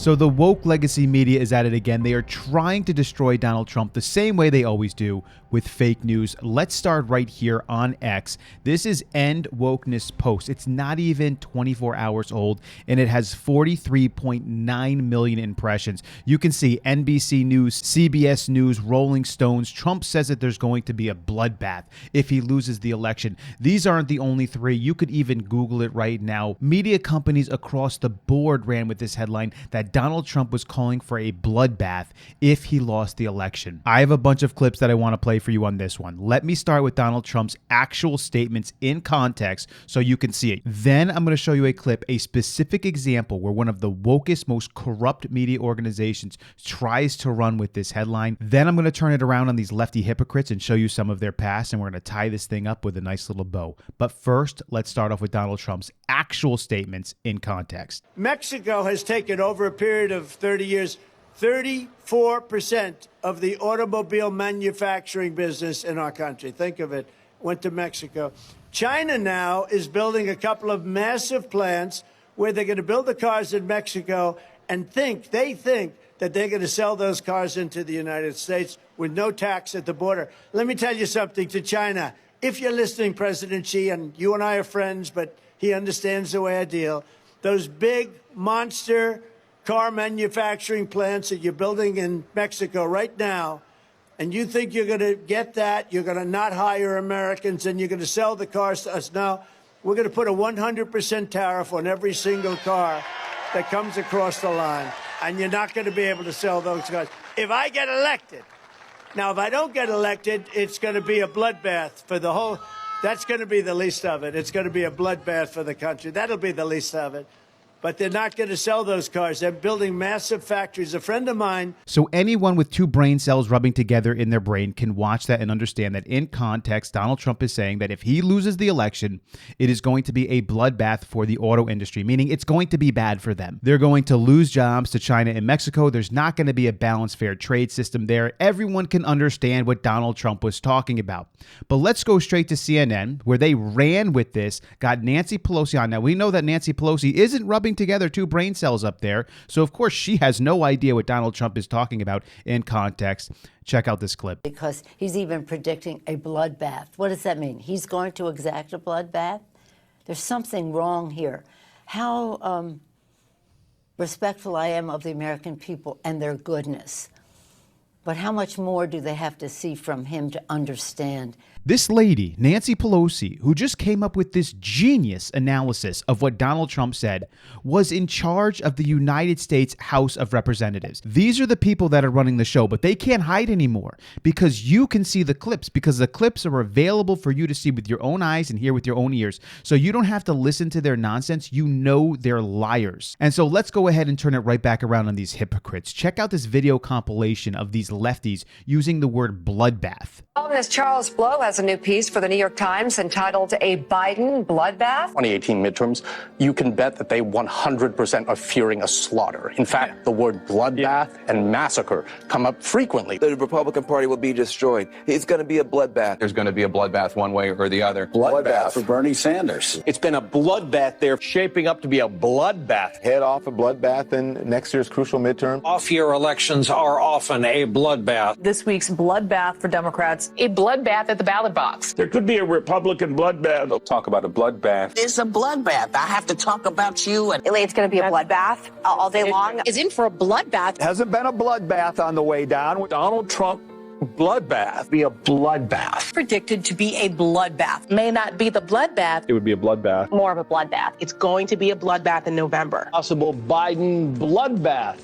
So the woke legacy media is at it again. They are trying to destroy Donald Trump the same way they always do, with fake news. Let's start right here on X. This is End Wokeness Post. It's not even 24 hours old, and it has 43.9 million impressions. You can see NBC News, CBS News, Rolling Stones. Trump says that there's going to be a bloodbath if he loses the election. These aren't the only three. You could even Google it right now. Media companies across the board ran with this headline that Donald Trump was calling for a bloodbath if he lost the election. I have a bunch of clips that I want to play for you on this one. Let me start with Donald Trump's actual statements in context so you can see it. Then I'm going to show you a clip, a specific example where one of the wokest, most corrupt media organizations tries to run with this headline. Then I'm going to turn it around on these lefty hypocrites and show you some of their past, and we're going to tie this thing up with a nice little bow. But first, let's start off with Donald Trump's actual statements in context. Mexico has taken over a period of 30 years 34% of the automobile manufacturing business in our country. Think of it, went to Mexico. China now is building a couple of massive plants where they're going to build the cars in Mexico and they think that they're going to sell those cars into the United States with no tax at the border. Let me tell you something to China. If you're listening, President Xi, and you and I are friends, but he understands the way I deal, those big monster car manufacturing plants that you're building in Mexico right now, and you think you're going to get that, you're going to not hire Americans, and you're going to sell the cars to us. Now, we're going to put a 100% tariff on every single car that comes across the line, and you're not going to be able to sell those cars. If I get elected, now, if I don't get elected, it's going to be a bloodbath for the whole, that's going to be the least of it. It's going to be a bloodbath for the country. That'll be the least of it. But they're not going to sell those cars. They're building massive factories. A friend of mine. So anyone with two brain cells rubbing together in their brain can watch that and understand that in context, Donald Trump is saying that if he loses the election, it is going to be a bloodbath for the auto industry, meaning it's going to be bad for them. They're going to lose jobs to China and Mexico. There's not going to be a balanced, fair trade system there. Everyone can understand what Donald Trump was talking about. But let's go straight to CNN, where they ran with this, got Nancy Pelosi on. Now, we know that Nancy Pelosi isn't rubbing together two brain cells up there. So, of course, she has no idea what Donald Trump is talking about in context. Check out this clip. Because he's even predicting a bloodbath. What does that mean? He's going to exact a bloodbath? There's something wrong here. How respectful I am of the American people and their goodness. But how much more do they have to see from him to understand? This lady, Nancy Pelosi, who just came up with this genius analysis of what Donald Trump said, was in charge of the United States House of Representatives. These are the people that are running the show, but they can't hide anymore because you can see the clips, because the clips are available for you to see with your own eyes and hear with your own ears. So you don't have to listen to their nonsense. You know they're liars. And so let's go ahead and turn it right back around on these hypocrites. Check out this video compilation of these lefties using the word bloodbath. Columnist Charles Blow has a new piece for the New York Times entitled A Biden Bloodbath. 2018 midterms, you can bet that they 100% are fearing a slaughter. In fact, the word bloodbath and massacre come up frequently. The Republican Party will be destroyed. It's going to be a bloodbath. There's going to be a bloodbath one way or the other. Bloodbath for Bernie Sanders. It's been a bloodbath. They're shaping up to be a bloodbath. Head off a bloodbath in next year's crucial midterm. Off-year elections are often a bloodbath. This week's bloodbath for Democrats. A bloodbath at the ballot box. There could be a Republican bloodbath. They'll talk about a bloodbath. It's a bloodbath. I have to talk about you. And It's going to be a bloodbath all day long. Is in for a bloodbath. Hasn't been a bloodbath on the way down. Donald Trump bloodbath. Be a bloodbath. Predicted to be a bloodbath. May not be the bloodbath. It would be a bloodbath. More of a bloodbath. It's going to be a bloodbath in November. Possible Biden bloodbath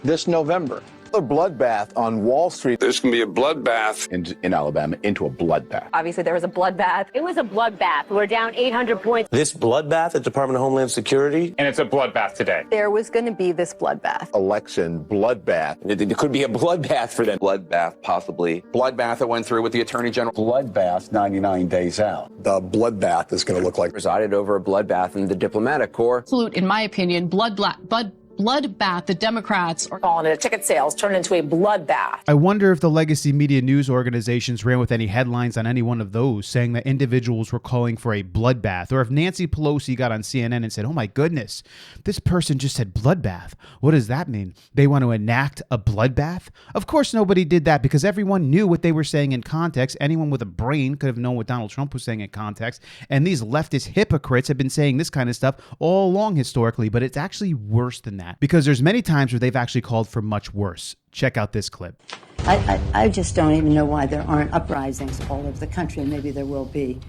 this November. A bloodbath on Wall Street. There's going to be a bloodbath in Alabama into a bloodbath. Obviously, there was a bloodbath. It was a bloodbath. We're down 800 points. This bloodbath at Department of Homeland Security. And it's a bloodbath today. There was going to be this bloodbath. Election bloodbath. It could be a bloodbath for them. Bloodbath, possibly. Bloodbath that went through with the Attorney General. Bloodbath 99 days out. The bloodbath is going to look like Presided over a bloodbath in the diplomatic corps. Absolute, in my opinion, bloodbath bloodbath the Democrats are calling it. Ticket sales turned into a bloodbath. I wonder if the legacy media news organizations ran with any headlines on any one of those saying that individuals were calling for a bloodbath, or if Nancy Pelosi got on CNN and said, oh my goodness, this person just said bloodbath. What does that mean? They want to enact a bloodbath? Of course nobody did that, because everyone knew what they were saying in context. Anyone with a brain could have known what Donald Trump was saying in context. And these leftist hypocrites have been saying this kind of stuff all along historically, but it's actually worse than that, because there's many times where they've actually called for much worse. Check out this clip. I just don't even know why there aren't uprisings all over the country. Maybe there will be.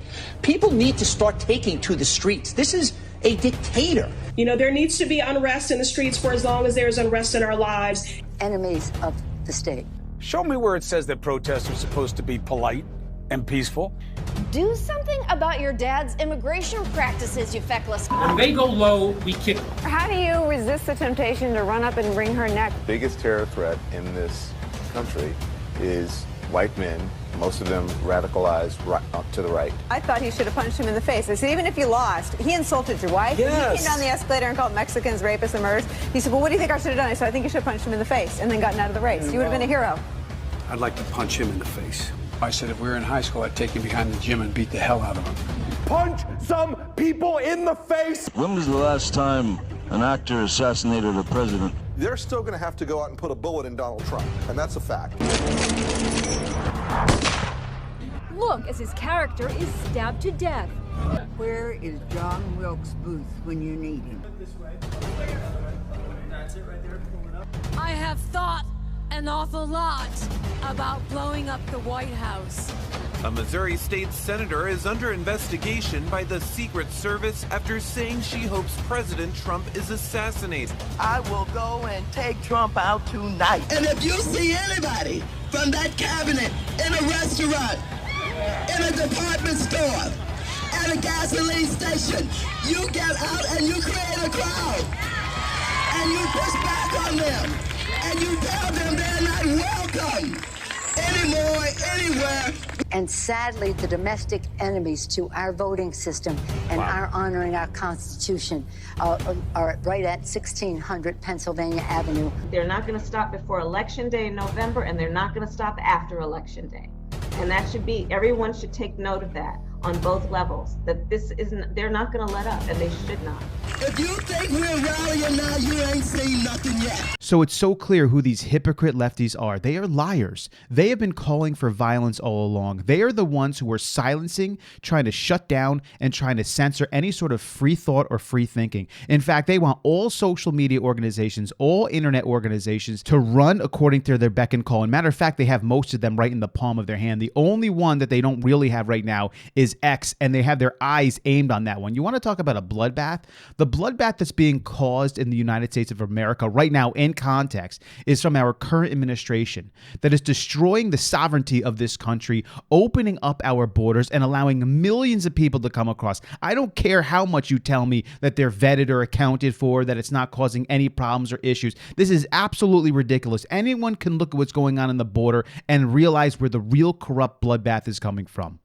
People need to start taking to the streets. This is a dictator. You know, there needs to be unrest in the streets for as long as there's unrest in our lives. Enemies of the state. Show me where it says that protests are supposed to be polite and peaceful. Do something about your dad's immigration practices, you feckless. When they go low, we kick them. How do you resist the temptation to run up and wring her neck? The biggest terror threat in this country is white men, most of them radicalized right, to the right. I thought he should have punched him in the face. I said, even if you lost, he insulted your wife. Yes. He came down the escalator and called Mexicans rapists and murderers. He said, well, what do you think I should have done? I said, I think you should have punched him in the face and then gotten out of the race. You would have been a hero. I'd like to punch him in the face. I said if we were in high school, I'd take him behind the gym and beat the hell out of him. Punch some people in the face. When was the last time an actor assassinated a president? They're still going to have to go out and put a bullet in Donald Trump, and that's a fact. Look, as his character is stabbed to death. Where is John Wilkes Booth when you need him? I have thought an awful lot about blowing up the White House. A Missouri state senator is under investigation by the Secret Service after saying she hopes President Trump is assassinated. I will go and take Trump out tonight. And if you see anybody from that cabinet in a restaurant, in a department store, at a gasoline station, you get out and you create a crowd. And you push back on them. And you tell them they're not welcome anymore, anywhere. And sadly, the domestic enemies to our voting system and our honoring our Constitution are right at 1600 Pennsylvania Avenue. They're not going to stop before Election Day in November, and they're not going to stop after Election Day. And that should be, everyone should take note of that on both levels, that this isn't, they're not going to let up, and they should not. If you think we're rallying now, you ain't seen nothing yet. So it's so clear who these hypocrite lefties are. They are liars. They have been calling for violence all along. They are the ones who are silencing, trying to shut down, and trying to censor any sort of free thought or free thinking. In fact, they want all social media organizations, all internet organizations to run according to their beck and call. And matter of fact, they have most of them right in the palm of their hand. The only one that they don't really have right now is X, and they have their eyes aimed on that one. You want to talk about a bloodbath? The bloodbath that's being caused in the United States of America right now in context is from our current administration that is destroying the sovereignty of this country, opening up our borders and allowing millions of people to come across. I don't care how much you tell me that they're vetted or accounted for, that it's not causing any problems or issues. This is absolutely ridiculous. Anyone can look at what's going on in the border and realize where the real corrupt bloodbath is coming from.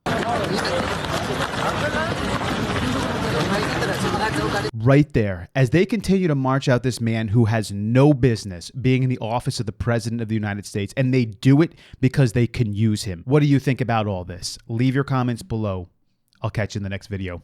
Right there, as they continue to march out this man who has no business being in the office of the President of the United States, and they do it because they can use him. What do you think about all this? Leave your comments below. I'll catch you in the next video.